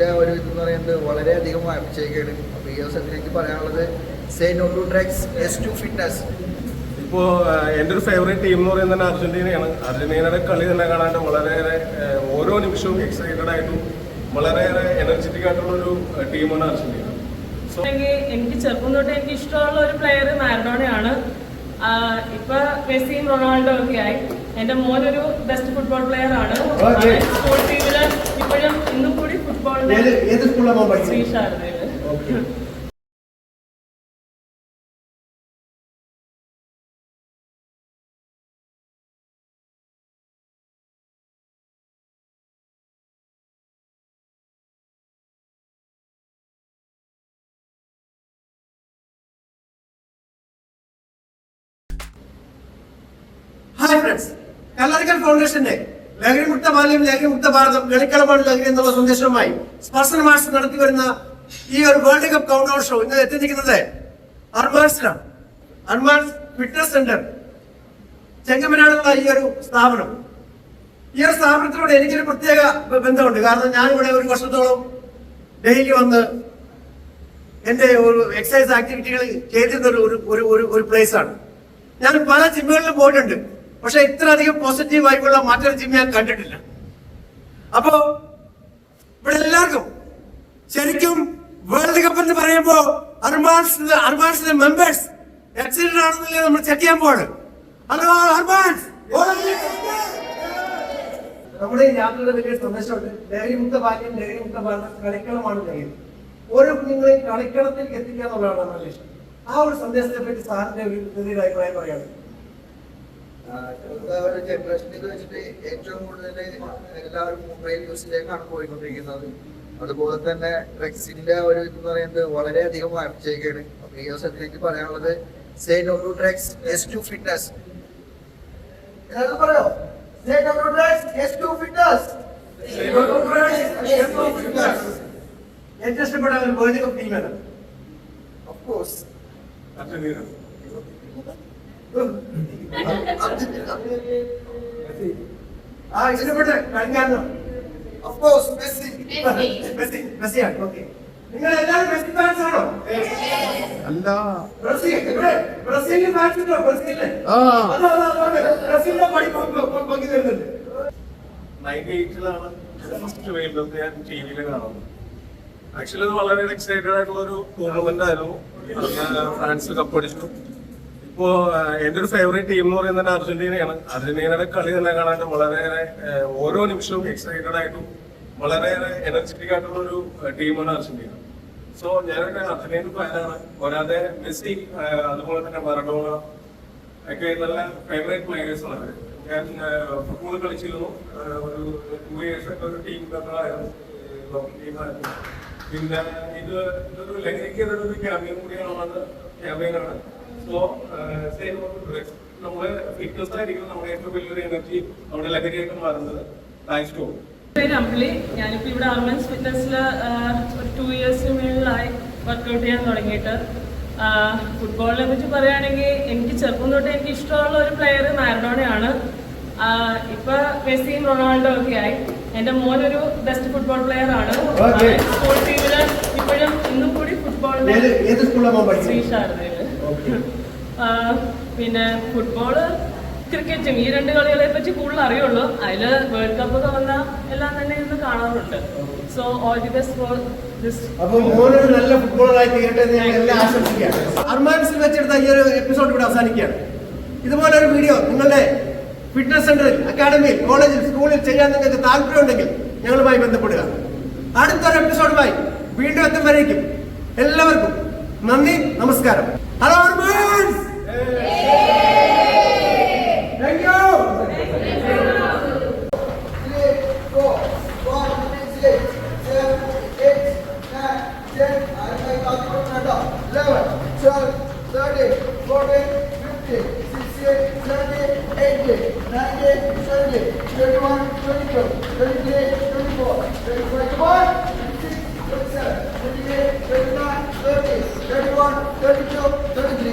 ഡ്രഗ്സിന്റെ ഒരു ഇതെന്ന് പറയുന്നത് വളരെയധികം വ്യാപിച്ചേക്കാണ്. അപ്പോൾ ഈ അവസരത്തിൽ എനിക്ക് പറയാനുള്ളത് say no to drugs, yes to fitness. ഇപ്പോൾ എൻ്റെ ഒരു ഫേവറേറ്റ് ടീം എന്ന് പറയുന്നത് അർജന്റീനയാണ്. അർജന്റീനയുടെ കളി തന്നെ കാണാനായിട്ട് വളരെയേറെ ഓരോ നിമിഷവും എക്സൈറ്റഡ് ആയിട്ടും വളരെയേറെ എനർജറ്റിക് ആയിട്ടുള്ള ഒരു ടീമാണ് അർജന്റീന. എനിക്ക് ചെറുപ്പം തൊട്ട് എനിക്ക് ഇഷ്ടമുള്ള ഒരു പ്ലെയർ മാരഡോണയാണ്. ഇപ്പൊ മെസ്സിയും റൊണാൾഡോ ഒക്കെ ആയി. എന്റെ മോനൊരു ബെസ്റ്റ് ഫുട്ബോൾ പ്ലെയർ ആണ്. സ്കൂൾ ടീമില് ഇപ്പോഴും ഇന്നും കൂടി ഫുട്ബോളിന്റെ ശ്രീശാരദയില്. ഹായ് ഫ്രണ്ട്സ്, കല്ലറിക്കൽ ഫൗണ്ടേഷന്റെ ലഹരിമുക്ത ബാല്യം ലഹരിമുക്ത ഭാരതം കളിക്കളമാണ് ലഹരി എന്നുള്ള സന്ദേശവുമായി സ്പർശന മാർച്ച് നടത്തി വരുന്ന ഈ ഒരു world cup count down show ഇന്ന് എത്തിയിരിക്കുന്നത് അർമാൻസിലാണ്. അർമാൻസ് ഫിറ്റ്നസ് സെന്റർ ചെങ്ങമനാടുള്ള ഈ ഒരു സ്ഥാപനം. ഈ ഒരു സ്ഥാപനത്തിലൂടെ എനിക്കൊരു പ്രത്യേക ബന്ധമുണ്ട്. കാരണം ഞാനിവിടെ ഒരു വർഷത്തോളം ഡെയിലി വന്ന് എന്റെ ഒരു എക്സസൈസ് ആക്ടിവിറ്റികൾ ചെയ്തിരുന്ന ഒരു പ്ലേസ് ആണ്. ഞാൻ പല ജിമ്മുകളിലും പോയിട്ടുണ്ട്, പക്ഷെ ഇത്ര അധികം പോസിറ്റീവ് ആയിട്ടുള്ള മറ്റൊരു ജിം ഞാൻ കണ്ടിട്ടില്ല. അപ്പോ ഇവിടെ എല്ലാവർക്കും ശരിക്കും വേൾഡ് കപ്പ് എന്ന് പറയുമ്പോ അർമാൻസിന്റെ മെമ്പേഴ്സ് എക്സിഡന്റ് ആണെന്നില്ലേ നമ്മൾ ചെക്ക് ചെയ്യാൻ പോവാണ്. ഹലോ അർമാൻസ്, നമ്മുടെ ഈ യാത്രയുടെ വലിയ സന്ദേശമുണ്ട്. ലഹരിമുക്ത ബാല്യം ലഹരിമുക്ത ഭാരതം കളിക്കളമാണ് ലഹരി. ഓരോ കുഞ്ഞുങ്ങളെയും കളിക്കളത്തിലേക്ക് എത്തിക്കുക എന്നുള്ളതാണ് നമ്മുടെ ലക്ഷ്യം. ആ ഒരു സന്ദേശത്തെ പറ്റി സാറിന്റെ ഒരു അഭിപ്രായം പറയാണ്. ജനറേഷനിൽ വെച്ചിട്ട് ഏറ്റവും കൂടുതൽ എല്ലാവരും മൊബൈൽ യൂസിലേക്കാണ് പോയിക്കൊണ്ടിരിക്കുന്നത്. അതുപോലെ തന്നെ ഡ്രഗ്സിന്റെ ഒരു ഇതെന്ന് പറയുന്നത് വളരെയധികം വ്യാപിച്ചേക്കാണ്. അപ്പോൾ ഈ അവസരത്തിൽ എനിക്ക് പറയാനുള്ളത് say no to drugs, yes to fitness. പറയോ, say no to drugs, yes to fitness. ഏറ്റവും ഇഷ്ടപ്പെട്ട ഒരു വേൾഡ് കപ്പ് ടീമാണ് ഓഫ് കോഴ്സ് ഇഷ്ടപ്പെട്ട കളിക്കാരനോ? Of course Messi. മെസ്സിയാണ്. ഓക്കെ, നിങ്ങൾ എല്ലാവരും മെസ്സി ഫാൻസ് ആണോ? അല്ല, ബ്രസീലിന് ഫാൻസ് ഉണ്ടോ? ബ്രസീലിന് ബ്രസീലിന്റെ പണി പങ്കു തരുന്നുണ്ട്. 98-ലാണ് ഫസ്റ്റ് വേൾഡ് കപ്പ് ഞാൻ ടിവിയിൽ കാണുന്നത്. ആക്ച്വലി അത് വളരെ എക്സൈറ്റഡ് ആയിട്ടുള്ള ഒരു ടൂർണമെന്റ് ആയിരുന്നു. ഫ്രാൻസ് കപ്പടിച്ചു. ഇപ്പോ എൻ്റെ ഒരു ഫേവറേറ്റ് ടീം എന്ന് പറയുന്നത് അർജന്റീനയാണ്. അർജന്റീനയുടെ കളി തന്നെ കാണാനായിട്ട് വളരെയേറെ ഓരോ നിമിഷവും എക്സൈറ്റഡ് ആയിട്ടും വളരെയേറെ എനർജറ്റിക് ആയിട്ടുള്ള ഒരു ടീമാണ് അർജന്റീന. സോ ഞാനൊക്കെ അർജന്റീന ഫാനാണ്. പോരാതെ മെസ്സി, അതുപോലെ തന്നെ മറഡോണ ഒക്കെ നല്ല ഫേവറേറ്റ് പ്ലേയേഴ്സ് ആണ്. ഞാൻ ഫുട്ബോൾ കളിച്ചിരുന്നു. ഒരു 2 years ഒക്കെ ഒരു ടീം മെമ്പറായിരുന്നു. പിന്നെ ഇതൊരു ലഹരിക്കെതിരൊരു ക്യാമ്പയിൻ കൂടിയാണ്. ക്യാമ്പയിനാണ്. സോ നമ്മള് ഫിറ്റ്നസ് ആയിരിക്കും നമ്മുടെ ഏറ്റവും വലിയൊരു എനർജി, നമ്മുടെ ലഹരിയായിട്ട് മാറുന്നത്. Thanks to. പേര് അമ്പിളി. ഞാനിപ്പോൾ ഇവിടെ അർമൻസ് ഫിറ്റ്നസ്സിൽ ഒരു 2 years മുകളിലായി വർക്കൗട്ട് ചെയ്യാൻ തുടങ്ങിയിട്ട്. ഫുട്ബോളിനെ പറ്റി പറയുകയാണെങ്കിൽ എനിക്ക് ചെറുപ്പം തൊട്ട് എനിക്ക് ഇഷ്ടമുള്ള ഒരു പ്ലെയർ മാരഡോണയാണ്. ഇപ്പൊ മെസ്സിയും റൊണാൾഡോ ഒക്കെ ആയി. എന്റെ മോനൊരു ബെസ്റ്റ് ഫുട്ബോൾ പ്ലെയർ ആണ്. സ്കൂൾ ടീമില് ഇപ്പോഴും ഇന്നും കൂടി ഫുട്ബോളിന്റെ ശ്രീശാരദയില്. പിന്നെ ഫുട്ബോള്, ക്രിക്കറ്റും ഈ 2 കളികളെ പറ്റി കൂടുതൽ അറിയുള്ളൂ. അതില് വേൾഡ് കപ്പ് ഒക്കെ വന്ന എല്ലാം തന്നെ ഇന്ന് കാണാറുണ്ട്. So all the best for this. അപ്പൊ മോനൊരു നല്ല ഫുട്ബോളറായി തീരട്ടെ എന്ന് ഞാൻ എല്ലാം ആശംസിക്കുകയാണ്. അർമാൻസിൽ വെച്ചെടുത്ത ഈ ഒരു എപ്പിസോഡ് ഇവിടെ അവസാനിക്കുകയാണ്. ഇതുപോലെ ഒരു വീഡിയോ നിങ്ങളുടെ ഫിറ്റ്നസ് സെന്ററിൽ, അക്കാഡമിയിൽ, കോളേജിൽ, സ്കൂളിൽ ചെയ്യാൻ നിങ്ങൾക്ക് താല്പര്യമുണ്ടെങ്കിൽ ഞങ്ങളുമായി ബന്ധപ്പെടുക. അടുത്തൊരു എപ്പിസോഡുമായി വീണ്ടും എത്തും വരേക്കും എല്ലാവർക്കും നന്ദി, നമസ്കാരം. ഹലോ അർമാൻസ്. Thank you. 3, 4, 1, 6, 7, 8, 9, 10, 11, 12, 13, 14, 15, 16, 17, 18, 19, 20, 21, 22, 23, 24, 25, 26, 27, 28, 29, 30, 31, 32, 33.